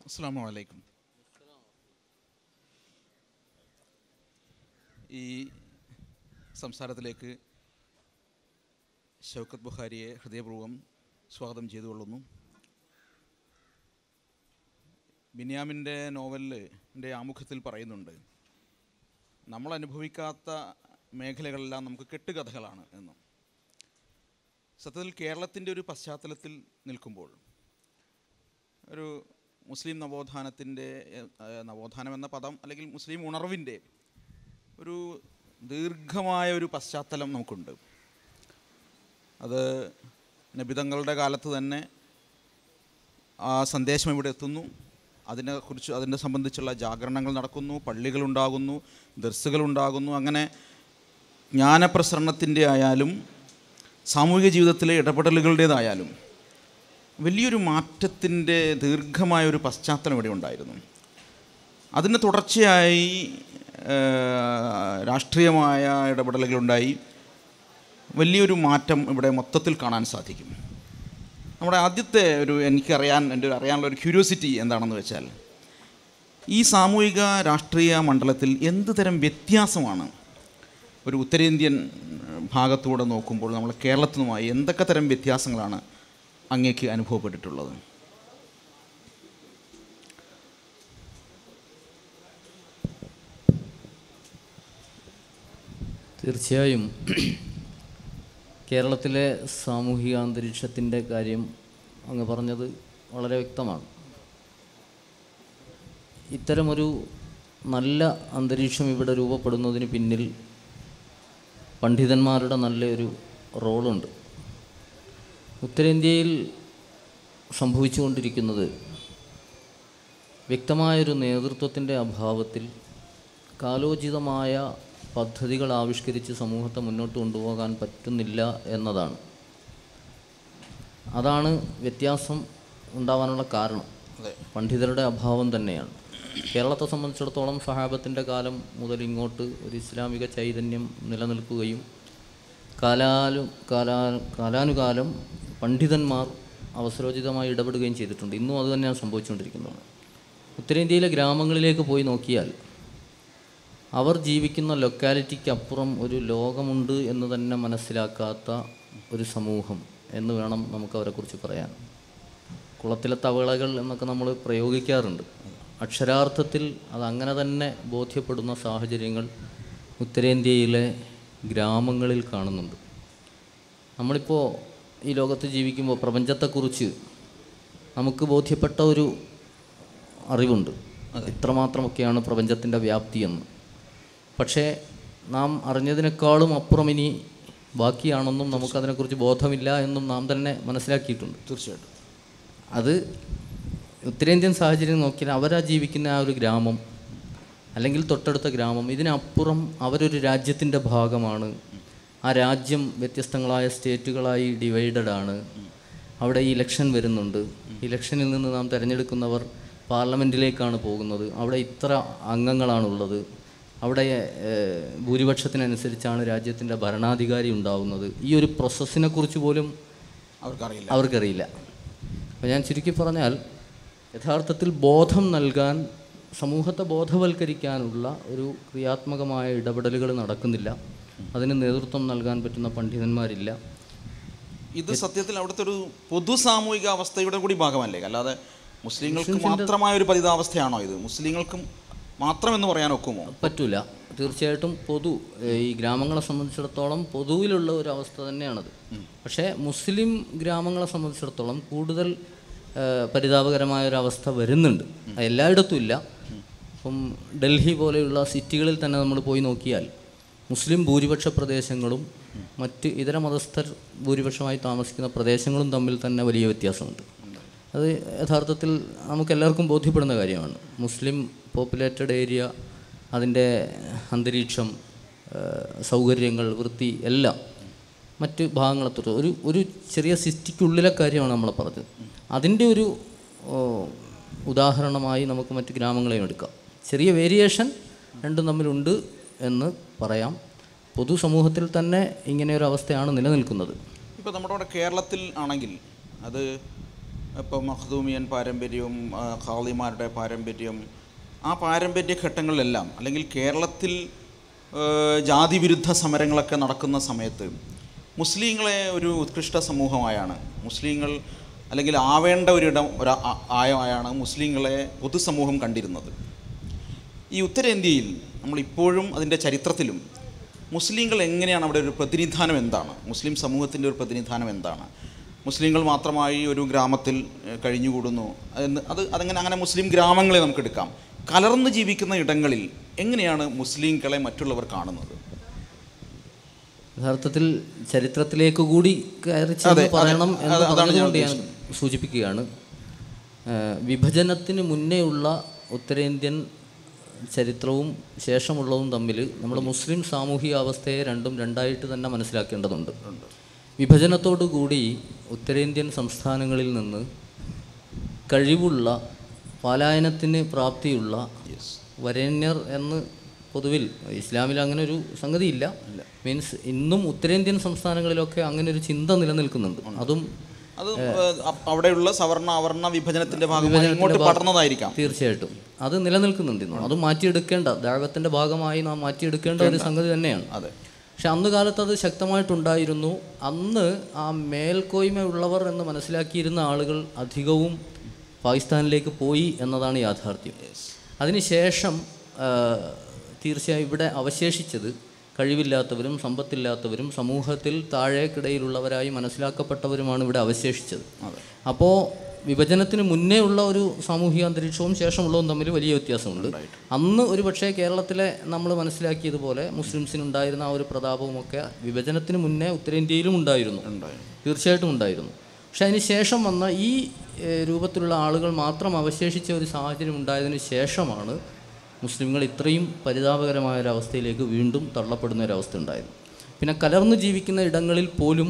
അസ്സലാമു അലൈക്കും. ഈ സംസാരത്തിലേക്ക് ഷൗക്കത്ത് ബുഖാരിയെ ഹൃദയപൂർവ്വം സ്വാഗതം ചെയ്തുകൊള്ളുന്നു. ബിന്യാമിൻ്റെ നോവലിൻ്റെ ആമുഖത്തിൽ പറയുന്നുണ്ട്, നമ്മൾ അനുഭവിക്കാത്ത മേഖലകളെല്ലാം നമുക്ക് കെട്ടുകഥകളാണ് എന്ന്. സത്യത്തിൽ കേരളത്തിൻ്റെ ഒരു പശ്ചാത്തലത്തിൽ നിൽക്കുമ്പോൾ ഒരു മുസ്ലിം നവോത്ഥാനം എന്ന പദം അല്ലെങ്കിൽ മുസ്ലിം ഉണർവിൻ്റെ ഒരു ദീർഘമായ ഒരു പശ്ചാത്തലം നമുക്കുണ്ട്. അത് നബിതങ്ങളുടെ കാലത്ത് തന്നെ ആ സന്ദേശം ഇവിടെ എത്തുന്നു. അതിനെ സംബന്ധിച്ചുള്ള ജാഗരണങ്ങൾ നടക്കുന്നു, പള്ളികളുണ്ടാകുന്നു, ദർസുകളുണ്ടാകുന്നു. അങ്ങനെ ജ്ഞാനപ്രസരണത്തിൻ്റെ ആയാലും സാമൂഹിക ജീവിതത്തിലെ ഇടപെടലുകളുടേതായാലും വലിയൊരു മാറ്റത്തിൻ്റെ ദീർഘമായൊരു പശ്ചാത്തലം ഇവിടെ ഉണ്ടായിരുന്നു. അതിന് തുടർച്ചയായി രാഷ്ട്രീയമായ ഇടപെടലുകളുണ്ടായി. വലിയൊരു മാറ്റം ഇവിടെ മൊത്തത്തിൽ കാണാൻ സാധിക്കും. നമ്മുടെ ആദ്യത്തെ എൻ്റെ അറിയാനുള്ള ഒരു ക്യൂരിയോസിറ്റി എന്താണെന്ന് വെച്ചാൽ, ഈ സാമൂഹിക രാഷ്ട്രീയ മണ്ഡലത്തിൽ എന്ത് തരം വ്യത്യാസമാണ് ഒരു ഉത്തരേന്ത്യൻ ഭാഗത്തൂടെ നോക്കുമ്പോൾ നമ്മൾ കേരളത്തിനുമായി എന്തൊക്കെ തരം വ്യത്യാസങ്ങളാണ് അങ്ങേക്ക് അനുഭവപ്പെട്ടിട്ടുള്ളത്? തീർച്ചയായും കേരളത്തിലെ സാമൂഹിക അന്തരീക്ഷത്തിൻ്റെ കാര്യം അങ്ങ് പറഞ്ഞത് വളരെ വ്യക്തമാണ്. ഇത്തരമൊരു നല്ല അന്തരീക്ഷം ഇവിടെ രൂപപ്പെടുന്നതിന് പിന്നിൽ പണ്ഡിതന്മാരുടെ നല്ലൊരു റോളുണ്ട്. ഉത്തരേന്ത്യയിൽ സംഭവിച്ചുകൊണ്ടിരിക്കുന്നത് വ്യക്തമായൊരു നേതൃത്വത്തിൻ്റെ അഭാവത്തിൽ കാലോചിതമായ പദ്ധതികൾ ആവിഷ്കരിച്ച് സമൂഹത്തെ മുന്നോട്ട് കൊണ്ടുപോകാൻ പറ്റുന്നില്ല എന്നതാണ്. അതാണ് വ്യത്യാസം ഉണ്ടാവാനുള്ള കാരണം. പണ്ഡിതരുടെ അഭാവം തന്നെയാണ്. കേരളത്തെ സംബന്ധിച്ചിടത്തോളം സഹാബത്തിൻ്റെ കാലം മുതൽ ഇങ്ങോട്ട് ഒരു ഇസ്ലാമിക ചൈതന്യം നിലനിൽക്കുകയും കാലാനുകാലം പണ്ഡിതന്മാർ അവസരോചിതമായി ഇടപെടുകയും ചെയ്തിട്ടുണ്ട്. ഇന്നും അതുതന്നെയാണ് സംഭവിച്ചുകൊണ്ടിരിക്കുന്നത്. ഉത്തരേന്ത്യയിലെ ഗ്രാമങ്ങളിലേക്ക് പോയി നോക്കിയാൽ അവർ ജീവിക്കുന്ന ലൊക്കാലിറ്റിക്കപ്പുറം ഒരു ലോകമുണ്ട് എന്ന് തന്നെ മനസ്സിലാക്കാത്ത ഒരു സമൂഹം എന്ന് വേണം നമുക്ക് അവരെക്കുറിച്ച് പറയാൻ. കുളത്തിലെ തവളകൾ എന്നൊക്കെ നമ്മൾ പ്രയോഗിക്കാറുണ്ട്. അക്ഷരാർത്ഥത്തിൽ അതങ്ങനെ തന്നെ ബോധ്യപ്പെടുന്ന സാഹചര്യങ്ങൾ ഉത്തരേന്ത്യയിലെ ഗ്രാമങ്ങളിൽ കാണുന്നുണ്ട്. നമ്മളിപ്പോൾ ഈ ലോകത്ത് ജീവിക്കുമ്പോൾ പ്രപഞ്ചത്തെക്കുറിച്ച് നമുക്ക് ബോധ്യപ്പെട്ട ഒരു അറിവുണ്ട്, ഇത്രമാത്രമൊക്കെയാണ് പ്രപഞ്ചത്തിൻ്റെ വ്യാപ്തിയെന്ന്. പക്ഷേ നാം അറിഞ്ഞതിനേക്കാളും അപ്പുറം ഇനി ബാക്കിയാണെന്നും നമുക്കതിനെക്കുറിച്ച് ബോധമില്ല എന്നും നാം തന്നെ മനസ്സിലാക്കിയിട്ടുണ്ട്. തീർച്ചയായിട്ടും അത് ഉത്തരേന്ത്യൻ സാഹചര്യം നോക്കിയാൽ അവരാ ജീവിക്കുന്ന ആ ഒരു ഗ്രാമം അല്ലെങ്കിൽ തൊട്ടടുത്ത ഗ്രാമം, ഇതിനപ്പുറം അവരൊരു രാജ്യത്തിൻ്റെ ഭാഗമാണ്. ആ രാജ്യം വ്യത്യസ്തങ്ങളായ സ്റ്റേറ്റുകളായി ഡിവൈഡഡ്. അവിടെ ഇലക്ഷൻ വരുന്നുണ്ട്. ഇലക്ഷനിൽ നിന്ന് നാം തിരഞ്ഞെടുക്കുന്നവർ പാർലമെൻറ്റിലേക്കാണ് പോകുന്നത്. അവിടെ ഇത്ര അംഗങ്ങളാണുള്ളത്. അവിടെ ഭൂരിപക്ഷത്തിനനുസരിച്ചാണ് രാജ്യത്തിൻ്റെ ഭരണാധികാരി ഉണ്ടാവുന്നത്. ഈ ഒരു പ്രോസസ്സിനെക്കുറിച്ച് പോലും അവർക്കറിയില്ല. അപ്പോൾ ഞാൻ ചുരുക്കി പറഞ്ഞാൽ, യഥാർത്ഥത്തിൽ ബോധം നൽകാൻ, സമൂഹത്തെ ബോധവൽക്കരിക്കാനുള്ള ഒരു ക്രിയാത്മകമായ ഇടപെടലുകൾ നടക്കുന്നില്ല. അതിന് നേതൃത്വം നൽകാൻ പറ്റുന്ന പണ്ഡിതന്മാരില്ല. ഇത് സത്യത്തിൽ അവിടുത്തെ ഒരു പൊതു സാമൂഹിക അവസ്ഥയുടെ കൂടി ഭാഗമല്ലേ? അല്ലാതെ മുസ്ലിങ്ങൾക്ക് മാത്രമായൊരു പരിതാവസ്ഥയാണോ ഇത്? മുസ്ലിങ്ങൾക്കും മാത്രമെന്ന് പറയാൻ ഒക്കുമോ? പറ്റൂല. തീർച്ചയായിട്ടും ഈ ഗ്രാമങ്ങളെ സംബന്ധിച്ചിടത്തോളം പൊതുവിലുള്ള ഒരു അവസ്ഥ തന്നെയാണത്. പക്ഷേ മുസ്ലിം ഗ്രാമങ്ങളെ സംബന്ധിച്ചിടത്തോളം കൂടുതൽ പരിതാപകരമായൊരവസ്ഥ വരുന്നുണ്ട്. എല്ലായിടത്തും ഇല്ല. ഇപ്പം ഡൽഹി പോലെയുള്ള സിറ്റികളിൽ തന്നെ നമ്മൾ പോയി നോക്കിയാൽ മുസ്ലിം ഭൂരിപക്ഷ പ്രദേശങ്ങളും മറ്റ് ഇതര മതസ്ഥർ ഭൂരിപക്ഷമായി താമസിക്കുന്ന പ്രദേശങ്ങളും തമ്മിൽ തന്നെ വലിയ വ്യത്യാസമുണ്ട്. അത് യഥാർത്ഥത്തിൽ നമുക്കെല്ലാവർക്കും ബോധ്യപ്പെടുന്ന കാര്യമാണ്. മുസ്ലിം പോപ്പുലേറ്റഡ് ഏരിയ, അതിൻ്റെ അന്തരീക്ഷം, സൗകര്യങ്ങൾ, വൃത്തി എല്ലാം മറ്റ് ഭാഗങ്ങളെത്തൊട്ട് ഒരു ചെറിയ സിറ്റിക്കുള്ളിലെ കാര്യമാണ് നമ്മൾ പറഞ്ഞത്. അതിൻ്റെ ഒരു ഉദാഹരണമായി നമുക്ക് മറ്റ് ഗ്രാമങ്ങളെയും എടുക്കാം. ചെറിയ വേരിയേഷൻ രണ്ടും തമ്മിലുണ്ട് എന്ന് പറയാം. പൊതുസമൂഹത്തിൽ തന്നെ ഇങ്ങനെയൊരു അവസ്ഥയാണ് നിലനിൽക്കുന്നത്. ഇപ്പോൾ നമ്മുടെ കേരളത്തിൽ ആണെങ്കിൽ അത് ഇപ്പോൾ മഖ്ദൂമിയൻ പാരമ്പര്യവും ഖാദിമാരുടെ പാരമ്പര്യം, ആ പാരമ്പര്യ ഘട്ടങ്ങളിലെല്ലാം, അല്ലെങ്കിൽ കേരളത്തിൽ ജാതിവിരുദ്ധ സമരങ്ങളൊക്കെ നടക്കുന്ന സമയത്ത് മുസ്ലിങ്ങളെ ഒരു ഉത്കൃഷ്ട സമൂഹമായാണ്, മുസ്ലിങ്ങൾ അല്ലെങ്കിൽ ആവേണ്ട ഒരിടം ആയാണ് മുസ്ലിങ്ങളെ പൊതുസമൂഹം കണ്ടിരുന്നത്. ഈ ഉത്തരേന്ത്യയിൽ നമ്മളിപ്പോഴും അതിൻ്റെ ചരിത്രത്തിലും മുസ്ലിങ്ങൾ എങ്ങനെയാണ്, അവിടെ ഒരു പ്രതിനിധാനം എന്താണ്, മുസ്ലിം സമൂഹത്തിൻ്റെ ഒരു പ്രതിനിധാനം എന്താണ്, മുസ്ലിങ്ങൾ മാത്രമായി ഒരു ഗ്രാമത്തിൽ കഴിഞ്ഞുകൂടുന്നു അങ്ങനെ മുസ്ലിം ഗ്രാമങ്ങളെ നമുക്കെടുക്കാം. കലർന്ന് ജീവിക്കുന്ന ഇടങ്ങളിൽ എങ്ങനെയാണ് മുസ്ലിങ്ങളെ മറ്റുള്ളവർ കാണുന്നത്? യഥാർത്ഥത്തിൽ ചരിത്രത്തിലേക്ക് കൂടി കയറി പറയണം എന്ന് പറഞ്ഞുകൊണ്ട് ഞാൻ സൂചിപ്പിക്കുകയാണ്. വിഭജനത്തിന് മുന്നേ ഉള്ള ഉത്തരേന്ത്യൻ ചരിത്രവും ശേഷമുള്ളതും തമ്മിൽ നമ്മൾ മുസ്ലിം സാമൂഹിക അവസ്ഥയെ രണ്ടായിട്ട് തന്നെ മനസ്സിലാക്കേണ്ടതുണ്ട്. വിഭജനത്തോടു കൂടി ഉത്തരേന്ത്യൻ സംസ്ഥാനങ്ങളിൽ നിന്ന് കഴിവുള്ള, പലായനത്തിന് പ്രാപ്തിയുള്ള വരേണ്യർ എന്ന് പൊതുവിൽ ഇസ്ലാമിൽ അങ്ങനെ ഒരു സംഗതിയില്ല. മീൻസ് ഇന്നും ഉത്തരേന്ത്യൻ സംസ്ഥാനങ്ങളിലൊക്കെ അങ്ങനെ ഒരു ചിന്ത നിലനിൽക്കുന്നുണ്ട്. അതും അവിടെയുള്ള സവർണ അവർണ വിഭജനത്തിന്റെ ഭാഗമായി ഇങ്ങോട്ട് പടർന്നതായിരിക്കാം. തീർച്ചയായിട്ടും അത് നിലനിൽക്കുന്നുണ്ട് ഇന്നും. അത് മാറ്റിയെടുക്കേണ്ട, ദഅവത്തിന്റെ ഭാഗമായി നാം മാറ്റിയെടുക്കേണ്ട ഒരു സംഗതി തന്നെയാണ്. പക്ഷെ അന്ന് കാലത്ത് അത് ശക്തമായിട്ടുണ്ടായിരുന്നു. അന്ന് ആ മേൽക്കോയ്മയുള്ളവർ എന്ന് മനസ്സിലാക്കിയിരുന്ന ആളുകൾ അധികവും പാകിസ്ഥാനിലേക്ക് പോയി എന്നതാണ് യാഥാർത്ഥ്യം. അതിനുശേഷം തീർച്ചയായും ഇവിടെ അവശേഷിച്ചത് കഴിവില്ലാത്തവരും സമ്പത്തില്ലാത്തവരും സമൂഹത്തിൽ താഴേക്കിടയിലുള്ളവരായി മനസ്സിലാക്കപ്പെട്ടവരുമാണ് ഇവിടെ അവശേഷിച്ചത്. അപ്പോൾ വിഭജനത്തിന് മുന്നേ ഉള്ള ഒരു സാമൂഹിക അന്തരീക്ഷവും ശേഷമുള്ളതും തമ്മിൽ വലിയ വ്യത്യാസമുണ്ട്. അന്ന് ഒരു പക്ഷേ കേരളത്തിലെ നമ്മൾ മനസ്സിലാക്കിയതുപോലെ മുസ്ലിംസിനുണ്ടായിരുന്ന ആ ഒരു പ്രതാപവുമൊക്കെ വിഭജനത്തിന് മുന്നേ ഉത്തരേന്ത്യയിലും ഉണ്ടായിരുന്നു, തീർച്ചയായിട്ടും ഉണ്ടായിരുന്നു. പക്ഷെ അതിന് ശേഷം വന്ന ഈ രൂപത്തിലുള്ള ആളുകൾ മാത്രം അവശേഷിച്ച ഒരു സാഹചര്യം ഉണ്ടായതിനു ശേഷമാണ് മുസ്ലിങ്ങൾ ഇത്രയും പരിതാപകരമായ ഒരവസ്ഥയിലേക്ക് വീണ്ടും തള്ളപ്പെടുന്ന ഒരവസ്ഥ ഉണ്ടായത്. പിന്നെ കലർന്നു ജീവിക്കുന്ന ഇടങ്ങളിൽ പോലും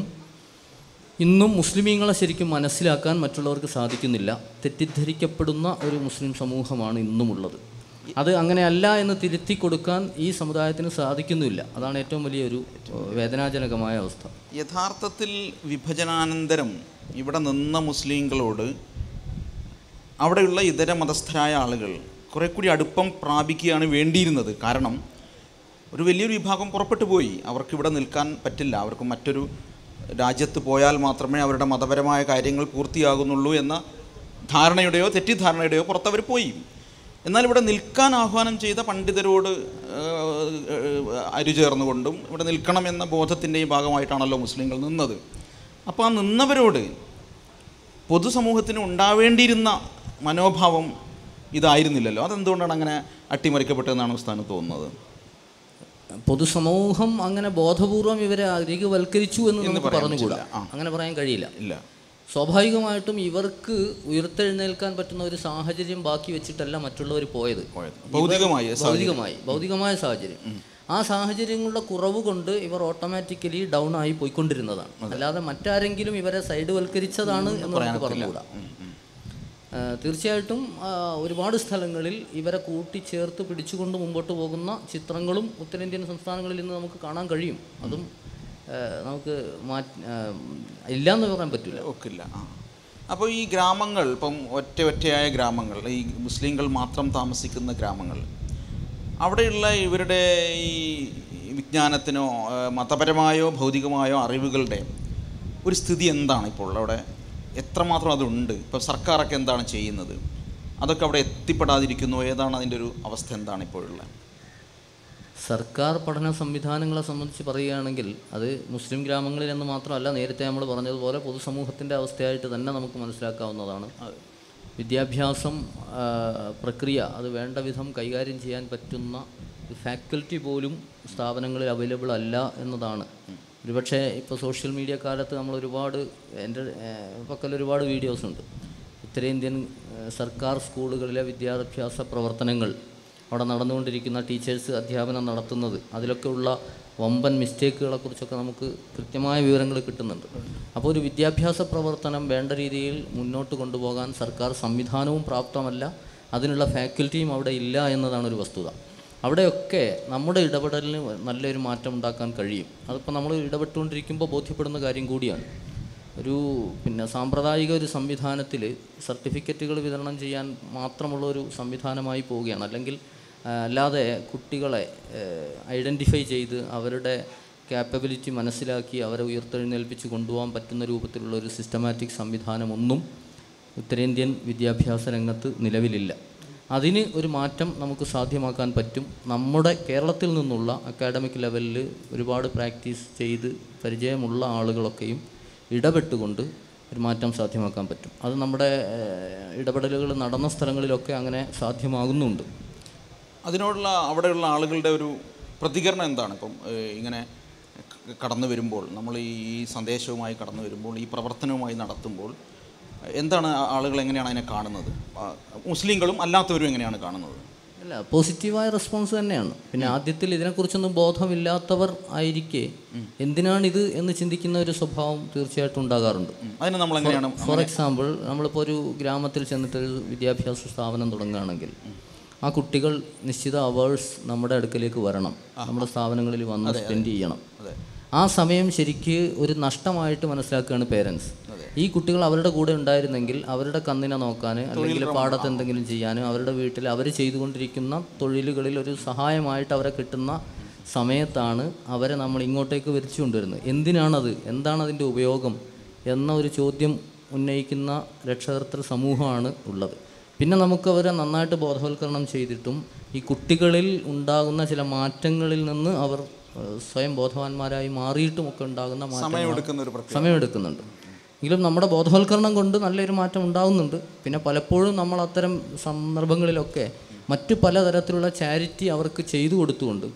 ഇന്നും മുസ്ലിമീങ്ങളെ ശരിക്കും മനസ്സിലാക്കാൻ മറ്റുള്ളവർക്ക് സാധിക്കുന്നില്ല. തെറ്റിദ്ധരിക്കപ്പെടുന്ന ഒരു മുസ്ലിം സമൂഹമാണ് ഇന്നുമുള്ളത്. അത് അങ്ങനെയല്ല എന്ന് തിരുത്തി കൊടുക്കാൻ ഈ സമുദായത്തിന് സാധിക്കുന്നില്ല. അതാണ് ഏറ്റവും വലിയൊരു വേദനാജനകമായ അവസ്ഥ. യഥാർത്ഥത്തിൽ വിഭജനാനന്തരം ഇവിടെ നിന്ന മുസ്ലിങ്ങളോട് അവിടെയുള്ള ഇതര മതസ്ഥരായ ആളുകൾ കുറെ കൂടി അടുപ്പം പ്രാപിക്കുകയാണ് വേണ്ടിയിരുന്നത്. കാരണം ഒരു വലിയൊരു വിഭാഗം പുറപ്പെട്ടു പോയി, അവർക്കിവിടെ നിൽക്കാൻ പറ്റില്ല, അവർക്ക് മറ്റൊരു രാജ്യത്ത് പോയാൽ മാത്രമേ അവരുടെ മതപരമായ കാര്യങ്ങൾ പൂർത്തിയാകുന്നുള്ളൂ എന്ന ധാരണയുടെയോ തെറ്റിദ്ധാരണയുടെയോ പുറത്തവർ പോയി. എന്നാൽ ഇവിടെ നിൽക്കാൻ ആഹ്വാനം ചെയ്ത പണ്ഡിതരോട് അരുചേർന്നുകൊണ്ടും ഇവിടെ നിൽക്കണമെന്ന ബോധത്തിൻ്റെയും ഭാഗമായിട്ടാണല്ലോ മുസ്ലിങ്ങൾ നിന്നത്. അപ്പോൾ ആ നിന്നവരോട് പൊതുസമൂഹത്തിന് ഉണ്ടാവേണ്ടിയിരുന്ന മനോഭാവം ഇതായിരുന്നില്ലല്ലോ. അതെന്തുകൊണ്ടാണ് അങ്ങനെ അട്ടിമറിക്കപ്പെട്ടതെന്നാണ് ഉസ്താദിന് തോന്നുന്നത്? പൊതുസമൂഹം അങ്ങനെ ബോധപൂർവം ഇവരെ അരികുവൽക്കരിച്ചു എന്ന് നമുക്ക് പറഞ്ഞുകൂടാ, അങ്ങനെ പറയാൻ കഴിയില്ല. സ്വാഭാവികമായിട്ടും ഇവർക്ക് ഉയർത്തെഴുന്നേൽക്കാൻ പറ്റുന്ന ഒരു സാഹചര്യം ബാക്കി വെച്ചിട്ടല്ല മറ്റുള്ളവർ പോയത്. ഭൗതികമായ സാഹചര്യം, ആ സാഹചര്യങ്ങളുടെ കുറവ് കൊണ്ട് ഇവർ ഓട്ടോമാറ്റിക്കലി ഡൗൺ ആയി പോയിക്കൊണ്ടിരുന്നതാണ്. അല്ലാതെ മറ്റാരെങ്കിലും ഇവരെ സൈഡുവൽക്കരിച്ചതാണ് എന്ന് നമുക്ക് പറഞ്ഞുകൂടാ. തീർച്ചയായിട്ടും ഒരുപാട് സ്ഥലങ്ങളിൽ ഇവരെ കൂട്ടിച്ചേർത്ത് പിടിച്ചുകൊണ്ട് മുമ്പോട്ട് പോകുന്ന ചിത്രങ്ങളും ഉത്തരേന്ത്യൻ സംസ്ഥാനങ്ങളിൽ ഇന്ന് നമുക്ക് കാണാൻ കഴിയും. അതും നമുക്ക് ഇല്ലയെന്ന് പറയാൻ പറ്റില്ല, ഒക്കില്ല. അപ്പോൾ ഈ ഗ്രാമങ്ങൾ, ഇപ്പം ഒറ്റയായ ഗ്രാമങ്ങൾ, ഈ മുസ്ലിങ്ങൾ മാത്രം താമസിക്കുന്ന ഗ്രാമങ്ങൾ, അവിടെയുള്ള ഇവരുടെ ഈ വിജ്ഞാനത്തിനോ മതപരമായോ ഭൗതികമായോ അറിവുകളുടെ ഒരു സ്ഥിതി എന്താണ് ഇപ്പോൾ? അവിടെ എത്രമാത്രം അതുണ്ട്? ഇപ്പോൾ സർക്കാരൊക്കെ എന്താണ് ചെയ്യുന്നത്? അതൊക്കെ അവിടെ എത്തിപ്പെടാതിരിക്കുന്നു. ഏതാണ് അതിൻ്റെ ഒരു അവസ്ഥ? എന്താണ് ഇപ്പോഴുള്ളത്? സർക്കാർ പഠന സംവിധാനങ്ങളെ സംബന്ധിച്ച് പറയുകയാണെങ്കിൽ അത് മുസ്ലിം ഗ്രാമങ്ങളിൽ എന്ന് മാത്രമല്ല, നേരത്തെ നമ്മൾ പറഞ്ഞതുപോലെ പൊതുസമൂഹത്തിൻ്റെ അവസ്ഥയായിട്ട് തന്നെ നമുക്ക് മനസ്സിലാക്കാവുന്നതാണ്. വിദ്യാഭ്യാസം പ്രക്രിയ അത് വേണ്ട വിധം കൈകാര്യം ചെയ്യാൻ പറ്റുന്ന ഫാക്കൽറ്റി പോലും സ്ഥാപനങ്ങളിൽ അവൈലബിൾ അല്ല എന്നതാണ്. ഒരുപക്ഷെ ഇപ്പോൾ സോഷ്യൽ മീഡിയ കാലത്ത് നമ്മൾ എൻ്റെ പക്കൽ ഒരുപാട് വീഡിയോസ് ഉണ്ട്. ഉത്തരേന്ത്യൻ സർക്കാർ സ്കൂളുകളിലെ വിദ്യാഭ്യാസ പ്രവർത്തനങ്ങൾ, അവിടെ നടന്നുകൊണ്ടിരിക്കുന്ന ടീച്ചേഴ്സ് അധ്യാപനം നടത്തുന്നത്, അതിലൊക്കെ ഉള്ള വമ്പൻ മിസ്റ്റേക്കുകളെക്കുറിച്ചൊക്കെ നമുക്ക് കൃത്യമായ വിവരങ്ങൾ കിട്ടുന്നുണ്ട്. അപ്പോൾ ഒരു വിദ്യാഭ്യാസ പ്രവർത്തനം വേണ്ട രീതിയിൽ മുന്നോട്ട് കൊണ്ടുപോകാൻ സർക്കാർ സംവിധാനവും പ്രാപ്തമല്ല, അതിനുള്ള ഫാക്കൽറ്റിയും അവിടെ ഇല്ല എന്നതാണ് ഒരു വസ്തുത. അവിടെയൊക്കെ നമ്മുടെ ഇടപെടലിന് നല്ലൊരു മാറ്റം ഉണ്ടാക്കാൻ കഴിയും. അതിപ്പോൾ നമ്മൾ ഇടപെട്ടുകൊണ്ടിരിക്കുമ്പോൾ ബോധ്യപ്പെടുന്ന കാര്യം കൂടിയാണ്. ഒരു സാമ്പ്രദായിക ഒരു സംവിധാനത്തിൽ സർട്ടിഫിക്കറ്റുകൾ വിതരണം ചെയ്യാൻ മാത്രമുള്ള ഒരു സംവിധാനമായി പോവുകയാണ്. അല്ലെങ്കിൽ അല്ലാതെ കുട്ടികളെ ഐഡൻറ്റിഫൈ ചെയ്ത് അവരുടെ ക്യാപ്പബിലിറ്റി മനസ്സിലാക്കി അവരെ ഉയർത്തെഴുന്നേൽപ്പിച്ച് കൊണ്ടുപോകാൻ പറ്റുന്ന രൂപത്തിലുള്ള ഒരു സിസ്റ്റമാറ്റിക് സംവിധാനമൊന്നും ഉത്തരേന്ത്യൻ വിദ്യാഭ്യാസ രംഗത്ത് നിലവിലില്ല. അതിന് ഒരു മാറ്റം നമുക്ക് സാധ്യമാക്കാൻ പറ്റും. നമ്മുടെ കേരളത്തിൽ നിന്നുള്ള അക്കാഡമിക് ലെവലിൽ ഒരുപാട് പ്രാക്ടീസ് ചെയ്ത് പരിചയമുള്ള ആളുകളൊക്കെയും ഇടപെട്ടുകൊണ്ട് ഒരു മാറ്റം സാധ്യമാക്കാൻ പറ്റും. അത് നമ്മുടെ ഇടപെടലുകൾ നടന്ന സ്ഥലങ്ങളിലൊക്കെ അങ്ങനെ സാധ്യമാകുന്നുണ്ട്. അതിനോടുള്ള അവിടെയുള്ള ആളുകളുടെ ഒരു പ്രതികരണം എന്താണ്? ഇപ്പം ഇങ്ങനെ കടന്നു വരുമ്പോൾ, നമ്മൾ ഈ സന്ദേശവുമായി കടന്നു വരുമ്പോൾ, ഈ പ്രവർത്തനവുമായി നടത്തുമ്പോൾ എന്താണ് ആളുകൾ എങ്ങനെയാണ് അതിനെ കാണുന്നത്? മുസ്ലിങ്ങളും അല്ലാത്തവരും എങ്ങനെയാണ് കാണുന്നത്? അല്ല, പോസിറ്റീവായ റെസ്പോൺസ് തന്നെയാണ്. പിന്നെ ആദ്യത്തിൽ ഇതിനെക്കുറിച്ചൊന്നും ബോധമില്ലാത്തവർ ആയിരിക്കെ എന്തിനാണിത് എന്ന് ചിന്തിക്കുന്ന ഒരു സ്വഭാവം തീർച്ചയായിട്ടും ഉണ്ടാകാറുണ്ട്. അതിന് നമ്മൾ എങ്ങനെയാണ്? ഫോർ എക്സാമ്പിൾ, നമ്മളിപ്പോൾ ഒരു ഗ്രാമത്തിൽ ചെന്നിട്ടൊരു വിദ്യാഭ്യാസ സ്ഥാപനം തുടങ്ങുകയാണെങ്കിൽ ആ കുട്ടികൾ നിശ്ചിത അവേഴ്സ് നമ്മുടെ അടുക്കലേക്ക് വരണം, നമ്മുടെ സ്ഥാപനങ്ങളിൽ വന്ന് സ്പെൻഡ് ചെയ്യണം. ആ സമയം ശരിക്ക് ഒരു നഷ്ടമായിട്ട് മനസ്സിലാക്കുകയാണ് പേരൻസ്. ഈ കുട്ടികൾ അവരുടെ കൂടെ ഉണ്ടായിരുന്നെങ്കിൽ അവരുടെ കന്നിനെ നോക്കാൻ, അല്ലെങ്കിൽ പാടത്ത് എന്തെങ്കിലും ചെയ്യാൻ, അവരുടെ വീട്ടിൽ അവർ ചെയ്തുകൊണ്ടിരിക്കുന്ന തൊഴിലുകളിൽ ഒരു സഹായമായിട്ട് അവരെ കിട്ടുന്ന സമയത്താണ് അവരെ നമ്മൾ ഇങ്ങോട്ടേക്ക് വരിച്ചു കൊണ്ടുവരുന്നത്. എന്തിനാണത്, എന്താണ് അതിൻ്റെ ഉപയോഗം എന്ന ഒരു ചോദ്യം ഉന്നയിക്കുന്ന രക്ഷകർത്തൃ സമൂഹമാണ് ഉള്ളത്. പിന്നെ നമുക്ക് അവരെ നന്നായിട്ട് ബോധവൽക്കരണം ചെയ്തിട്ടും ഈ കുട്ടികളിൽ ഉണ്ടാകുന്ന ചില മാറ്റങ്ങളിൽ നിന്ന് അവർ സ്വയം ബോധവാന്മാരായി മാറിയിട്ടുമൊക്കെ ഉണ്ടാകുന്ന സമയമെടുക്കുന്നുണ്ട്. എങ്കിലും നമ്മുടെ ബോധവൽക്കരണം കൊണ്ട് നല്ലൊരു മാറ്റം ഉണ്ടാകുന്നുണ്ട്. പിന്നെ പലപ്പോഴും നമ്മൾ അത്തരം സന്ദർഭങ്ങളിലൊക്കെ മറ്റു പലതരത്തിലുള്ള ചാരിറ്റി അവർക്ക് ചെയ്തു കൊടുത്തുകൊണ്ട്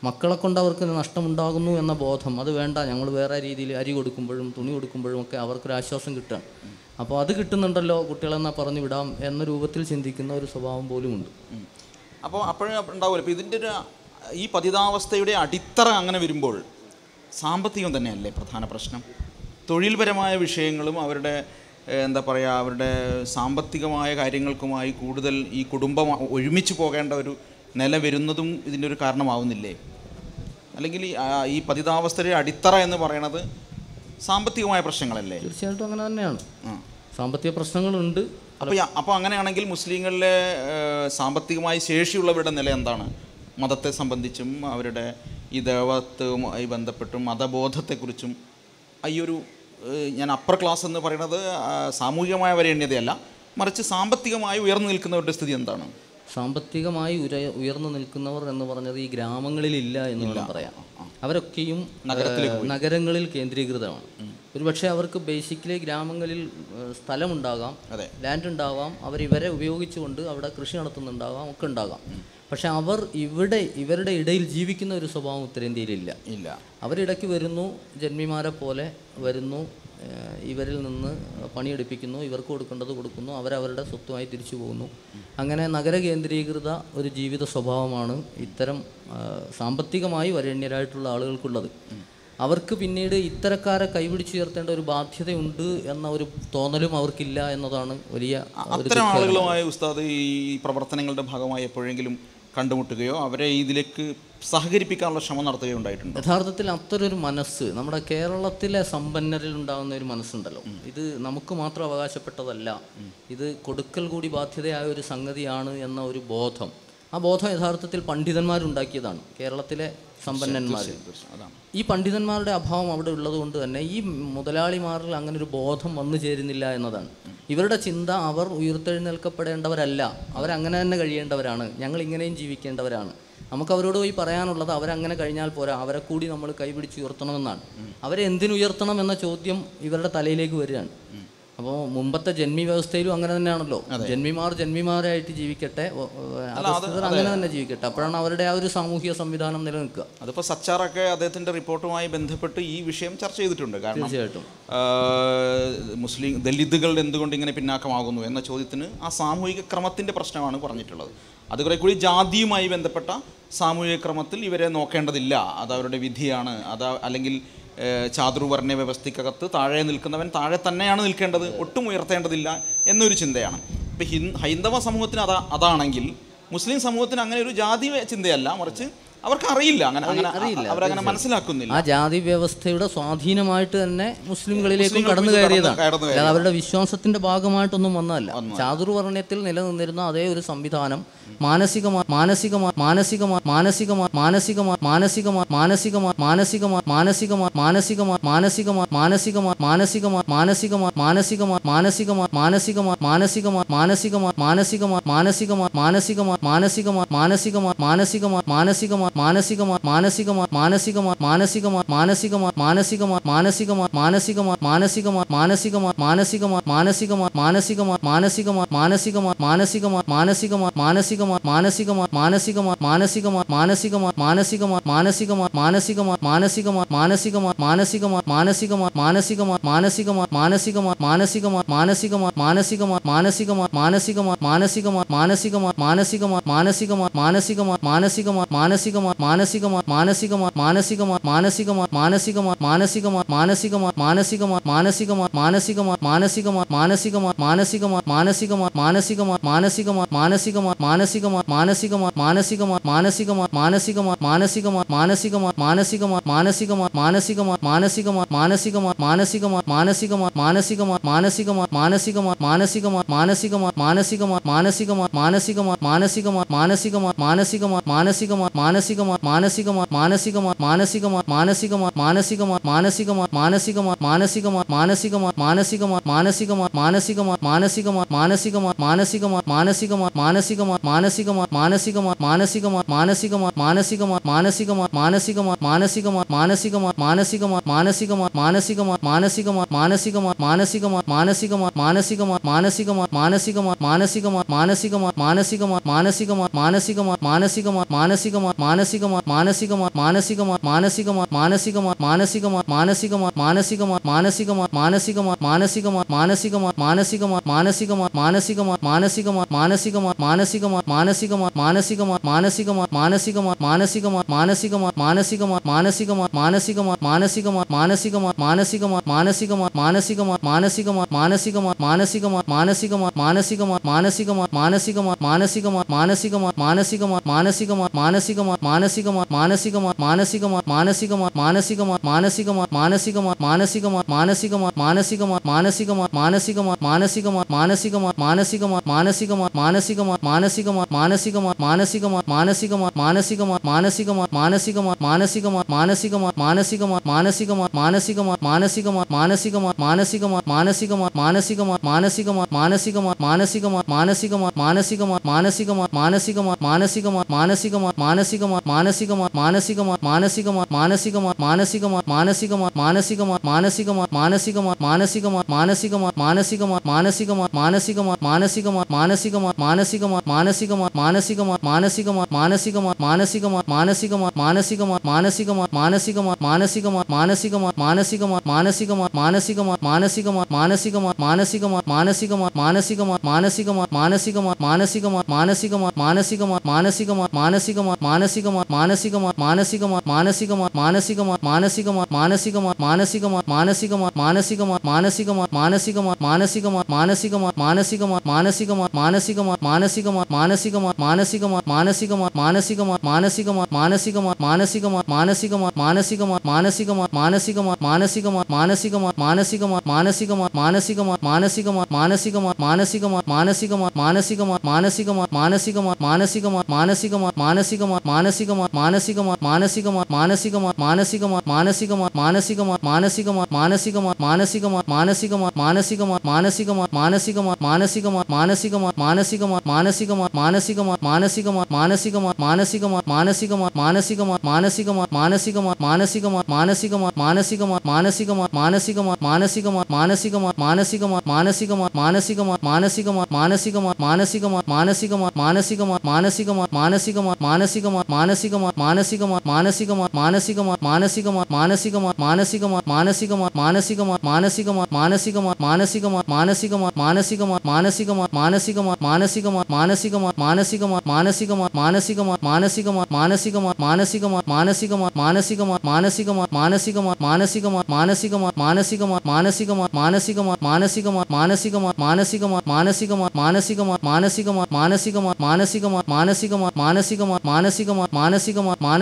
മക്കളെ കൊണ്ട് അവർക്ക് നഷ്ടമുണ്ടാകുന്നു എന്ന ബോധം, അത് വേണ്ട, ഞങ്ങൾ വേറെ രീതിയിൽ അരി കൊടുക്കുമ്പോഴും തുണി കൊടുക്കുമ്പോഴും ഒക്കെ അവർക്കൊരാശ്വാസം കിട്ടുകയാണ്. അപ്പോൾ അത് കിട്ടുന്നുണ്ടല്ലോ, കുട്ടികളെന്നാൽ പറഞ്ഞു വിടാം എന്ന രൂപത്തിൽ ചിന്തിക്കുന്ന ഒരു സ്വഭാവം പോലുമുണ്ട്. അപ്പോൾ അപ്പോഴും ഉണ്ടാവില്ല. ഇപ്പോൾ ഇതിൻ്റെ ഒരു ഈ പതിതാവസ്ഥയുടെ അടിത്തറ അങ്ങനെ വരുമ്പോൾ സാമ്പത്തികം തന്നെയല്ലേ പ്രധാന പ്രശ്നം? തൊഴിൽപരമായ വിഷയങ്ങളും അവരുടെ എന്താ പറയുക, അവരുടെ സാമ്പത്തികമായ കാര്യങ്ങൾക്കുമായി കൂടുതൽ ഈ കുടുംബം ഒരുമിച്ച് പോകേണ്ട ഒരു നില വരുന്നതും ഇതിൻ്റെ ഒരു കാരണമാവുന്നില്ലേ? അല്ലെങ്കിൽ ഈ പതിതാവസ്ഥയുടെ അടിത്തറ എന്ന് പറയുന്നത് സാമ്പത്തികമായ പ്രശ്നങ്ങളല്ലേ? തീർച്ചയായിട്ടും അങ്ങനെ തന്നെയാണ്. സാമ്പത്തിക പ്രശ്നങ്ങളുണ്ട്. അപ്പോൾ അങ്ങനെയാണെങ്കിൽ മുസ്ലിങ്ങളിലെ സാമ്പത്തികമായി ശേഷിയുള്ളവരുടെ നില എന്താണ്? മതത്തെ സംബന്ധിച്ചും അവരുടെ ഈ ദേവത്വവുമായി ബന്ധപ്പെട്ടും മതബോധത്തെക്കുറിച്ചും ഈയൊരു ഞാൻ അപ്പർ ക്ലാസ് എന്ന് പറയുന്നത് സാമൂഹികമായ വരേണ്യതയല്ല, മറിച്ച് സാമ്പത്തികമായി ഉയർന്നു നിൽക്കുന്നവരുടെ സ്ഥിതി എന്താണ്? സാമ്പത്തികമായി ഉയർന്നു നിൽക്കുന്നവർ എന്ന് പറഞ്ഞത് ഈ ഗ്രാമങ്ങളിലില്ല എന്ന് വേണം പറയാം. അവരൊക്കെയും നഗരങ്ങളിൽ കേന്ദ്രീകൃതമാണ്. ഒരുപക്ഷെ അവർക്ക് ബേസിക്കലി ഗ്രാമങ്ങളിൽ സ്ഥലമുണ്ടാകാം, ലാൻഡ് ഉണ്ടാവാം, അവരിവരെ ഉപയോഗിച്ചുകൊണ്ട് അവിടെ കൃഷി നടത്തുന്നുണ്ടാകാം, ഒക്കെ ഉണ്ടാകാം. പക്ഷെ അവർ ഇവരുടെ ഇടയിൽ ജീവിക്കുന്ന ഒരു സ്വഭാവം ഉത്തരേന്ത്യയിലില്ല. അവരിടയ്ക്ക് വരുന്നു, ജന്മിമാരെ പോലെ വരുന്നു, ഇവരിൽ നിന്ന് പണിയെടുപ്പിക്കുന്നു, ഇവർക്ക് കൊടുക്കേണ്ടത് കൊടുക്കുന്നു, അവരവരുടെ സ്വത്തുമായി തിരിച്ചു പോകുന്നു. അങ്ങനെ നഗര കേന്ദ്രീകൃത ഒരു ജീവിത സ്വഭാവമാണ് ഇത്തരം സാമ്പത്തികമായി വരേണ്യരായിട്ടുള്ള ആളുകൾക്കുള്ളത്. അവർക്ക് പിന്നീട് ഇത്തരക്കാരെ കൈപിടിച്ചുയർത്തേണ്ട ഒരു ബാധ്യതയുണ്ട് എന്ന ഒരു തോന്നലും അവർക്കില്ല എന്നതാണ് വലിയ. അത്തരം ആളുകളുമായി ഉസ്താദ് ഈ പ്രവർത്തനങ്ങളുടെ ഭാഗമായി എപ്പോഴെങ്കിലും കണ്ടുമുട്ടുകയോ അവരെ ഇതിലേക്ക് സഹകരിപ്പിക്കാനുള്ള ശ്രമം നടത്തുകയോ ഉണ്ടായിട്ടുണ്ട്? യഥാർത്ഥത്തിൽ അത്തരൊരു മനസ്സ് നമ്മുടെ കേരളത്തിലെ സമ്പന്നരിൽ ഉണ്ടാകുന്ന ഒരു മനസ്സുണ്ടല്ലോ, ഇത് നമുക്ക് മാത്രം അവകാശപ്പെട്ടതല്ല, ഇത് കൊടുക്കൽ കൂടി ബാധ്യതയായ ഒരു സംഗതിയാണ് എന്ന ഒരു ബോധം, ആ ബോധം യഥാർത്ഥത്തിൽ പണ്ഡിതന്മാരുണ്ടാക്കിയതാണ്. കേരളത്തിലെ സമ്പന്നന്മാർ, ഈ പണ്ഡിതന്മാരുടെ അഭാവം അവിടെ ഉള്ളത് കൊണ്ട് തന്നെ ഈ മുതലാളിമാരിൽ അങ്ങനെ ഒരു ബോധം വന്നു ചേരുന്നില്ല എന്നതാണ്. ഇവരുടെ ചിന്ത അവർ ഉയർത്തെഴുന്നേൽക്കപ്പെടേണ്ടവരല്ല, അവരങ്ങനെ തന്നെ കഴിയേണ്ടവരാണ്, ഞങ്ങൾ ഇങ്ങനെയും ജീവിക്കേണ്ടവരാണ്. നമുക്കവരോട് പോയി പറയാനുള്ളത് അവരങ്ങനെ കഴിഞ്ഞാൽ പോരാ, അവരെ കൂടി നമ്മൾ കൈപിടിച്ച് ഉയർത്തണമെന്നാണ്. അവരെ എന്തിനുയർത്തണം എന്ന ചോദ്യം ഇവരുടെ തലയിലേക്ക് വരികയാണ്. അപ്പോൾ മുമ്പത്തെ ജന്മി വ്യവസ്ഥയിലും അങ്ങനെ തന്നെയാണല്ലോ, ജന്മിമാരായിട്ട് ജീവിക്കട്ടെ, അങ്ങനെ തന്നെ ജീവിക്കട്ടെ, അപ്പോഴാണ് അവരുടെ ആ ഒരു സാമൂഹിക സംവിധാനം നിലനിൽക്കുക. അതിപ്പോൾ സച്ചാറൊക്കെ അദ്ദേഹത്തിൻ്റെ റിപ്പോർട്ടുമായി ബന്ധപ്പെട്ട് ഈ വിഷയം ചർച്ച ചെയ്തിട്ടുണ്ട്. കാരണം തീർച്ചയായിട്ടും മുസ്ലിം ദലിതുകൾ എന്തുകൊണ്ട് ഇങ്ങനെ പിന്നാക്കമാകുന്നു എന്ന ചോദ്യത്തിന് ആ സാമൂഹിക ക്രമത്തിൻ്റെ പ്രശ്നമാണ് പറഞ്ഞിട്ടുള്ളത്. അത് കുറെ കൂടി ജാതിയുമായി ബന്ധപ്പെട്ട സാമൂഹിക ക്രമത്തിൽ ഇവരെ നോക്കേണ്ടതില്ല, അത് അവരുടെ വിധിയാണ്, അല്ലെങ്കിൽ ചാതുർവർണ്ണ വ്യവസ്ഥയ്ക്കകത്ത് താഴെ നിൽക്കുന്നവൻ താഴെ തന്നെയാണ് നിൽക്കേണ്ടത്, ഒട്ടും ഉയർത്തേണ്ടതില്ല എന്നൊരു ചിന്തയാണ്. ഇപ്പം ഹൈന്ദവ സമൂഹത്തിന് അതാണെങ്കിൽ മുസ്ലിം സമൂഹത്തിന് അങ്ങനെ ഒരു ജാതി ചിന്തയല്ല, മറിച്ച് അവർക്ക് അറിയില്ല, അങ്ങനെ അറിയില്ല, അവരങ്ങനെ മനസ്സിലാക്കുന്നില്ല. ആ ജാതി വ്യവസ്ഥയുടെ സ്വാധീനമായിട്ട് തന്നെ മുസ്ലിങ്ങളിലേക്കും കടന്നു കയറിയതാണ്. അല്ലാതെ അവരുടെ വിശ്വാസത്തിന്റെ ഭാഗമായിട്ടൊന്നും വന്നതല്ല. ചാതുർവർണ്ണയത്തിൽ നിലനിന്നിരുന്ന അതേ ഒരു സംവിധാനം മാനസികമായി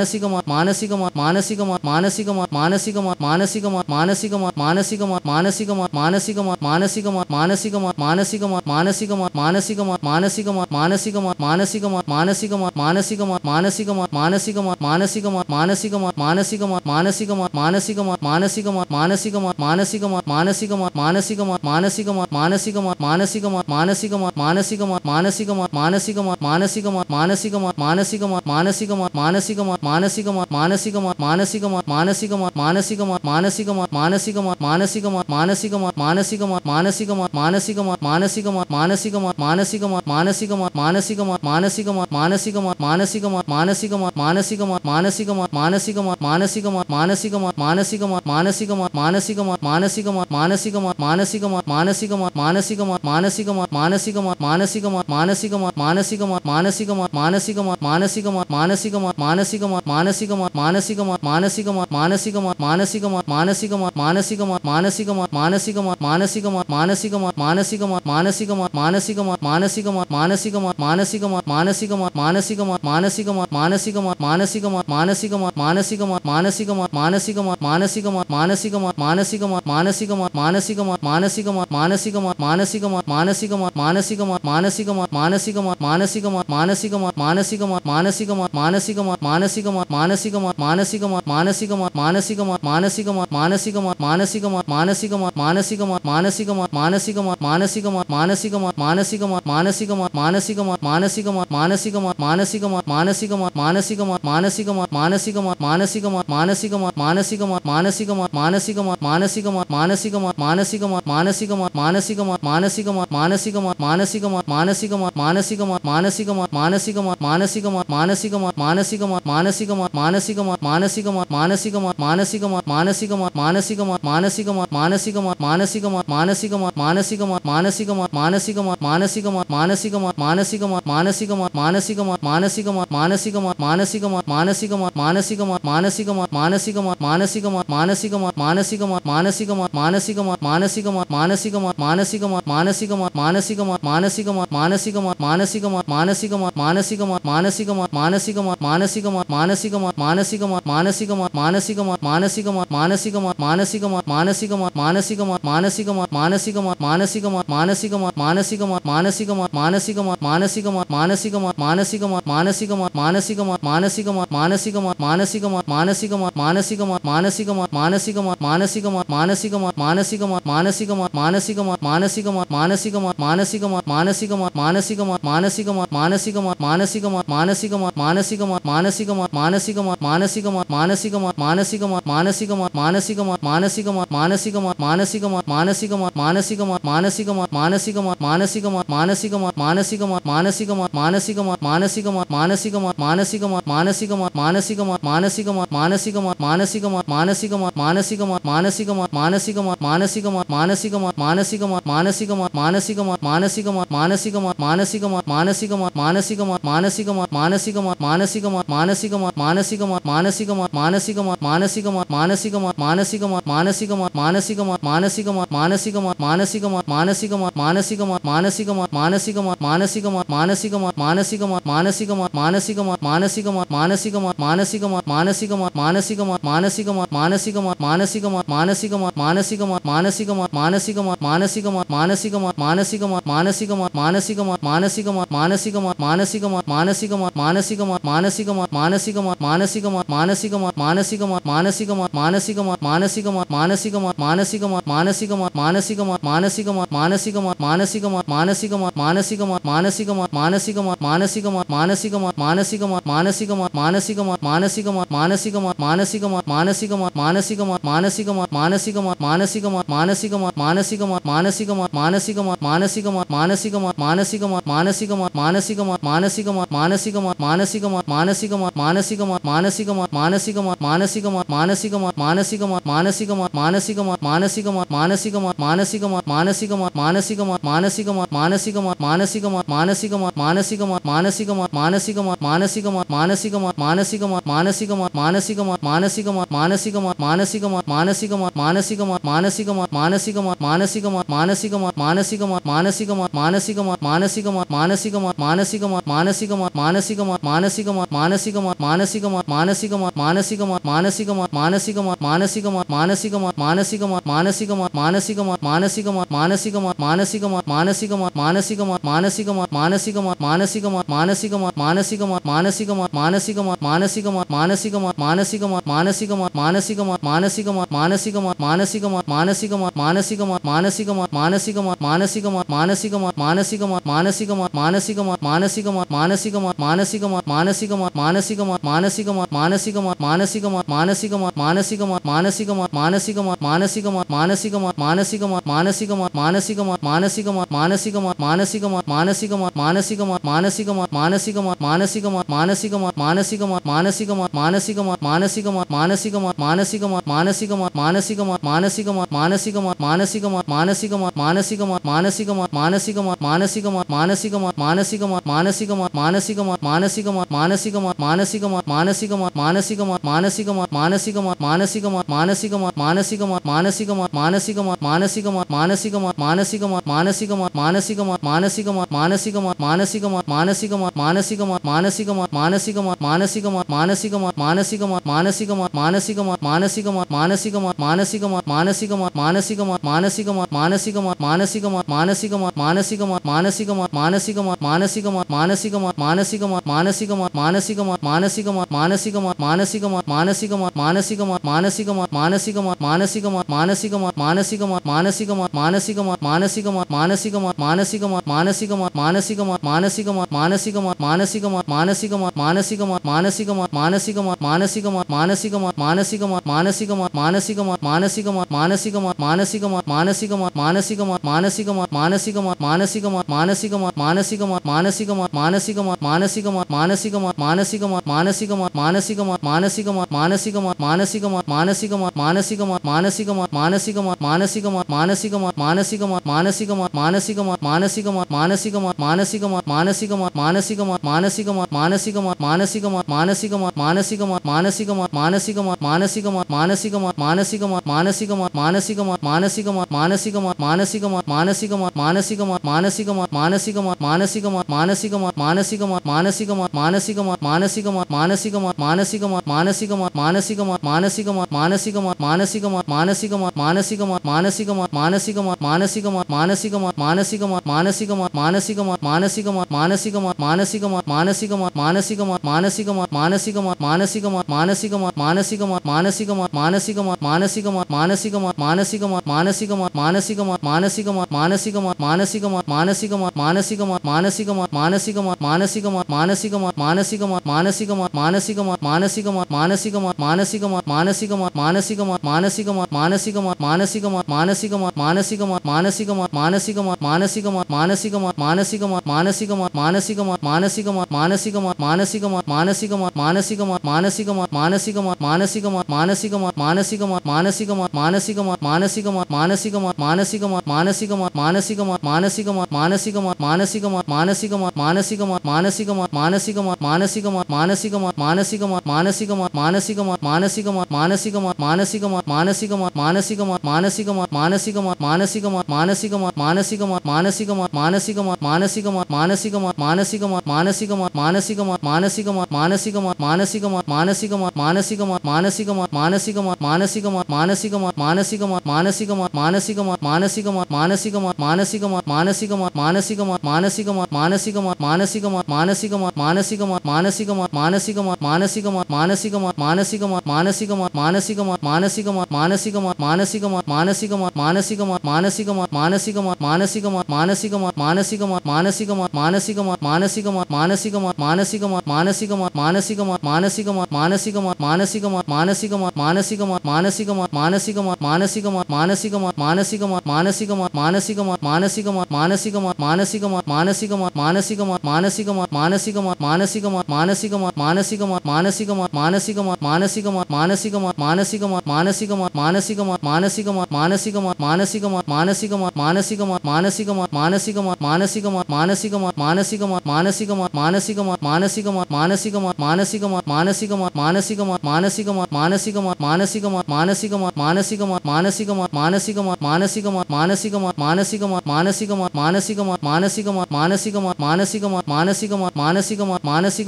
മാനസിക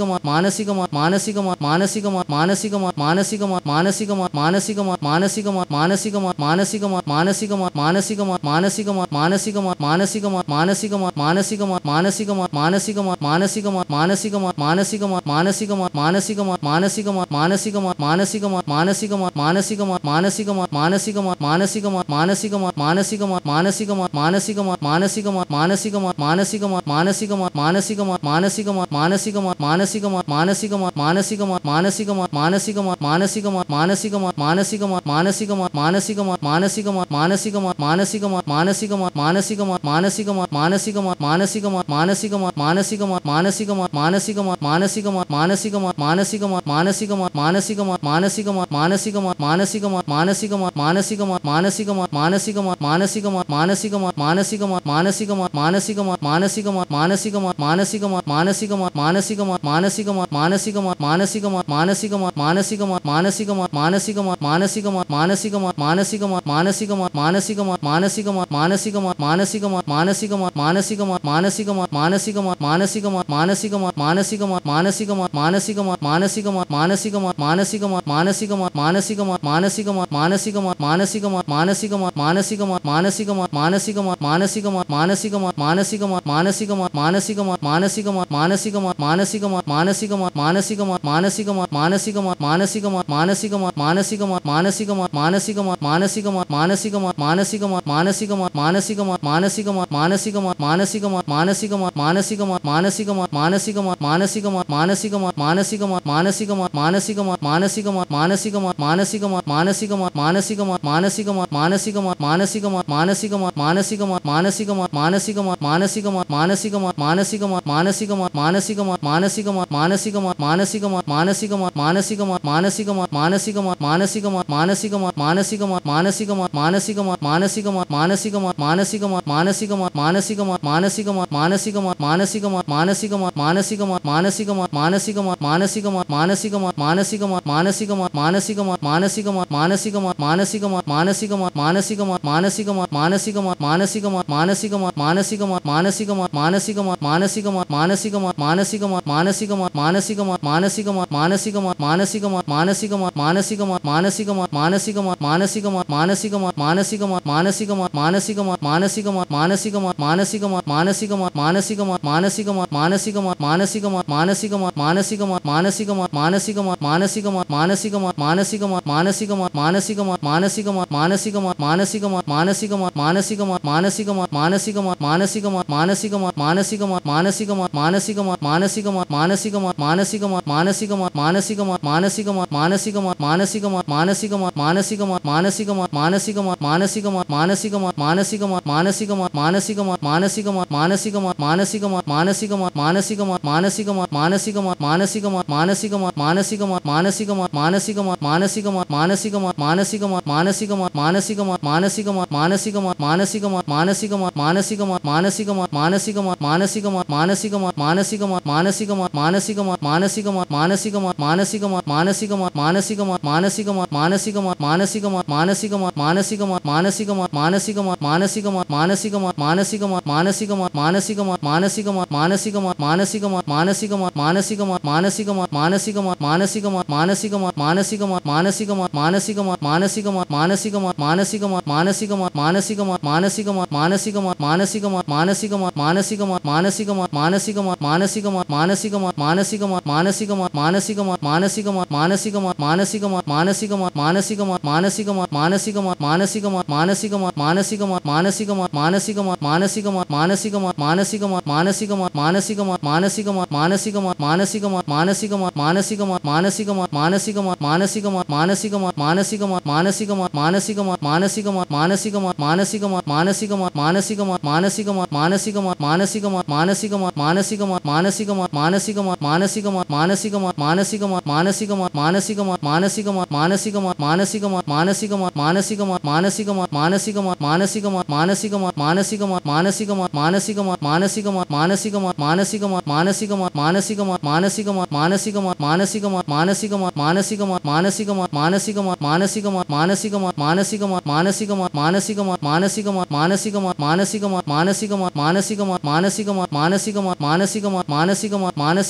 മാനസികമായി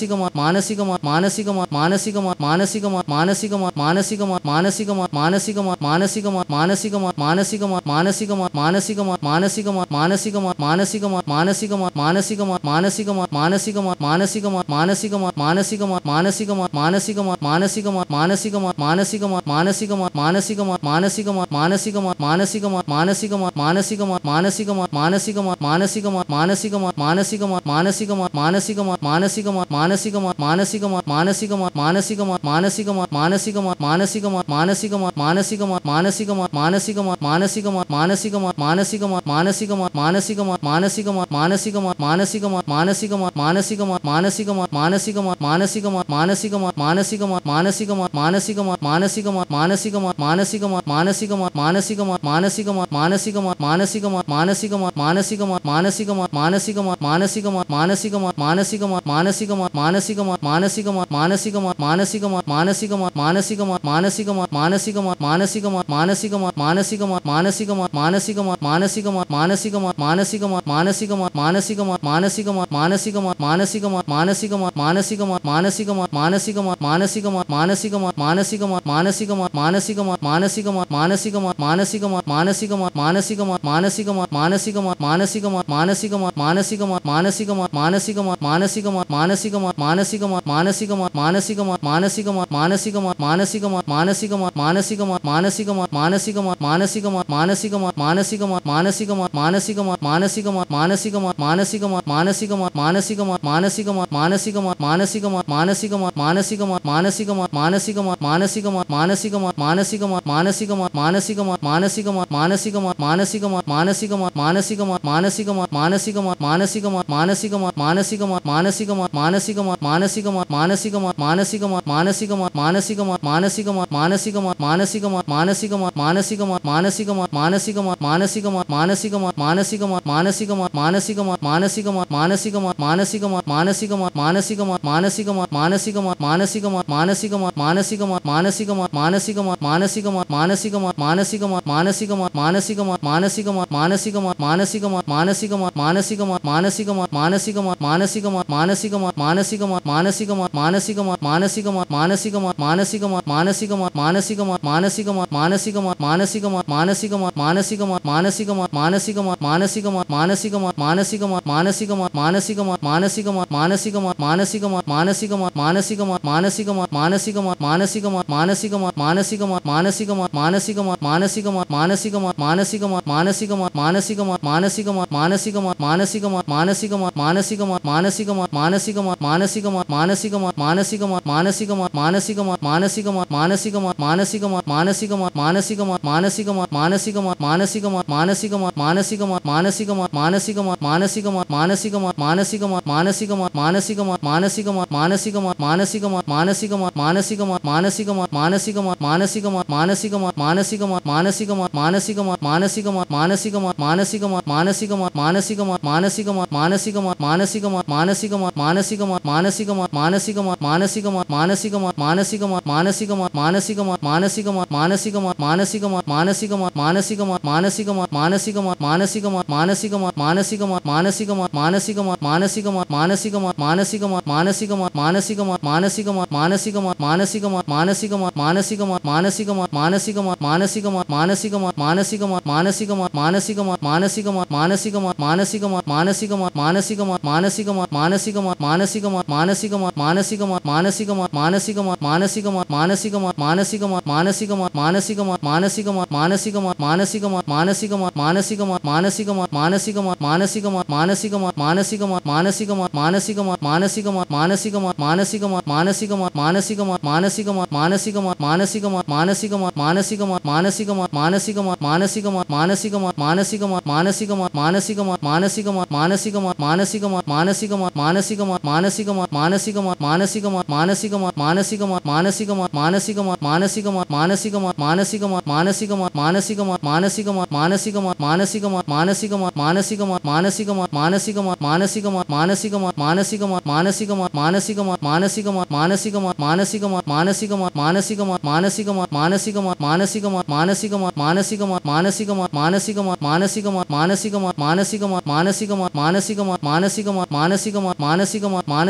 മാനസികമായി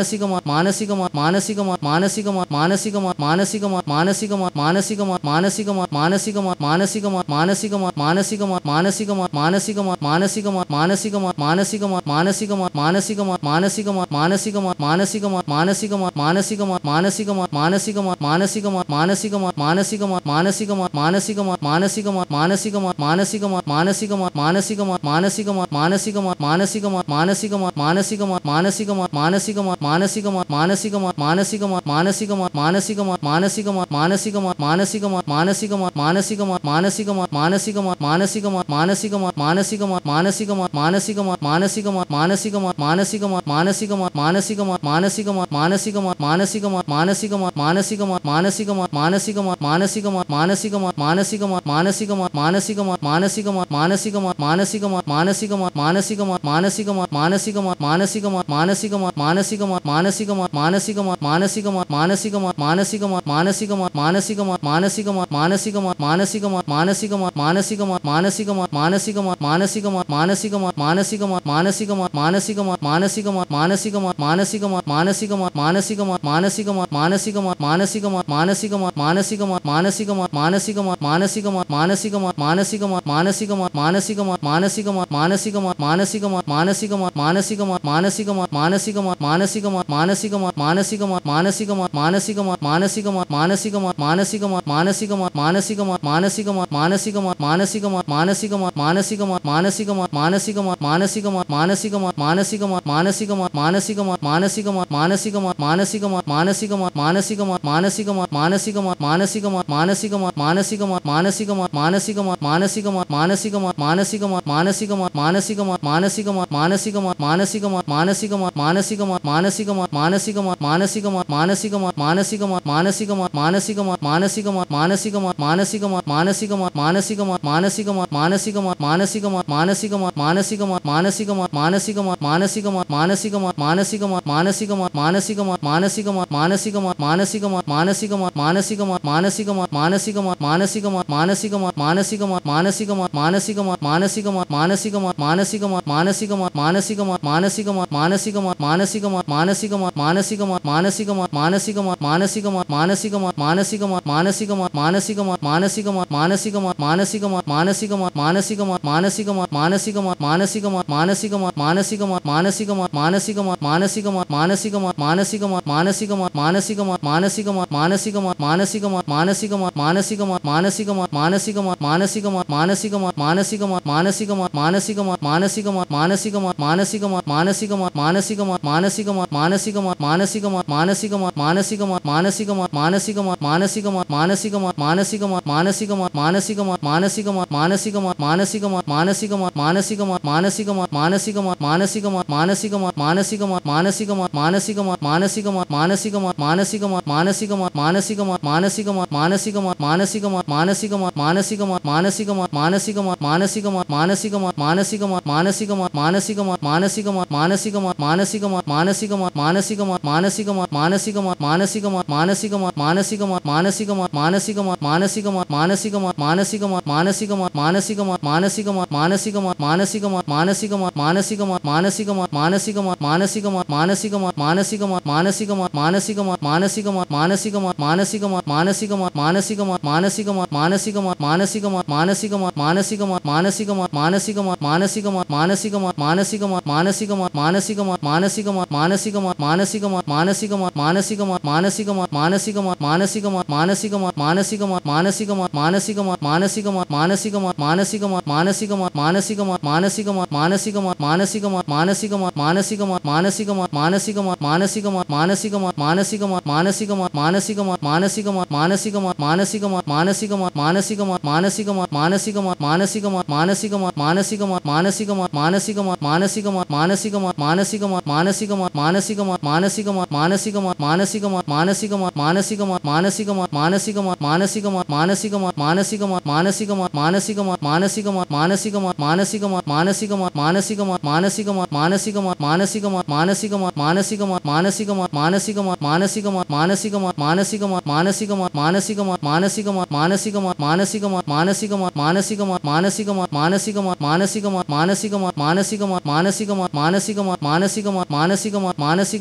मानसिक മാനസികമായി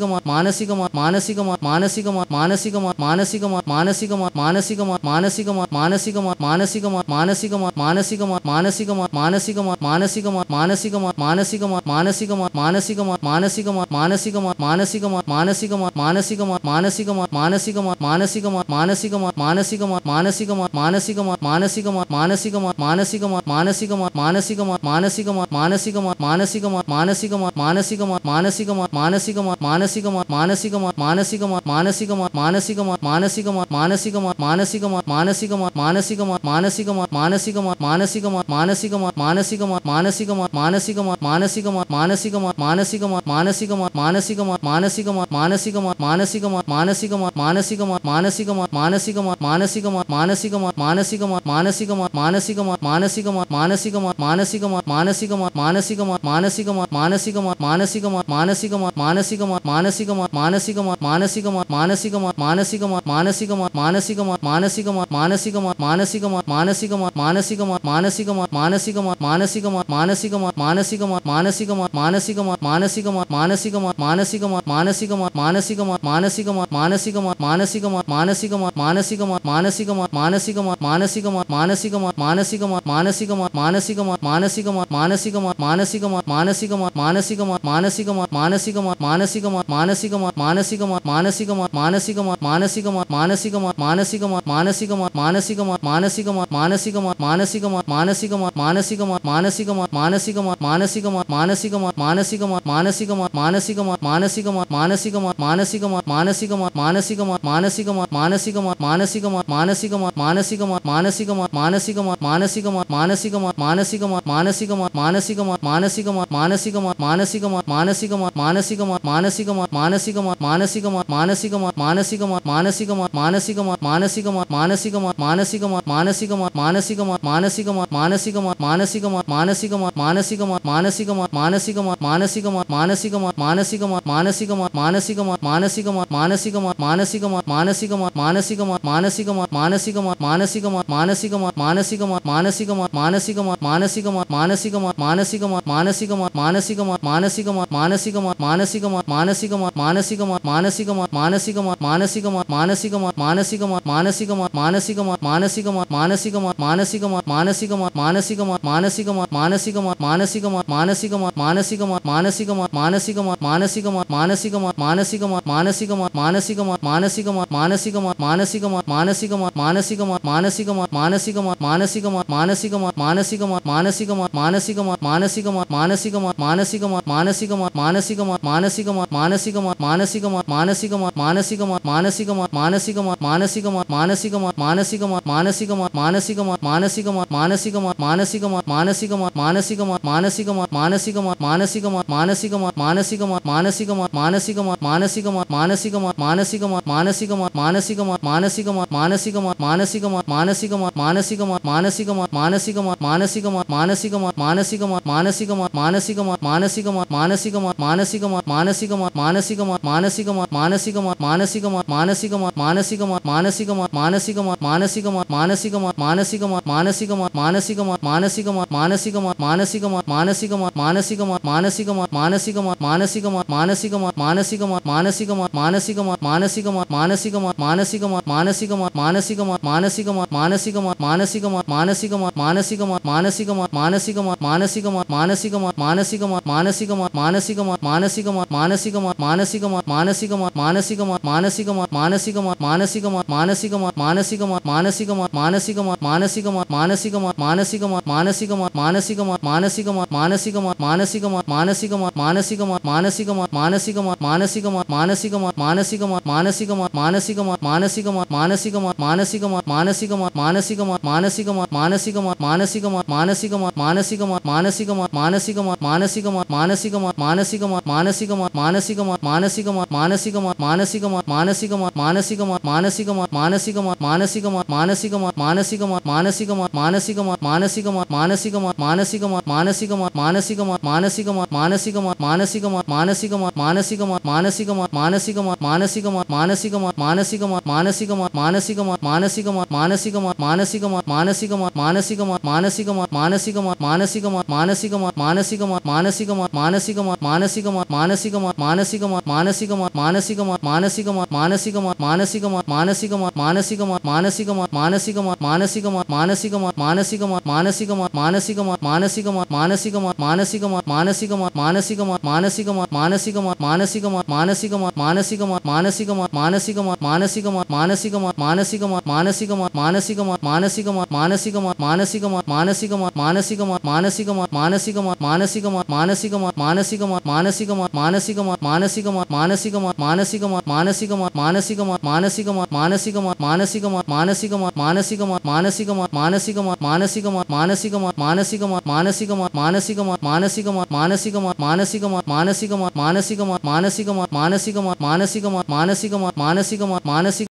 മാനസിക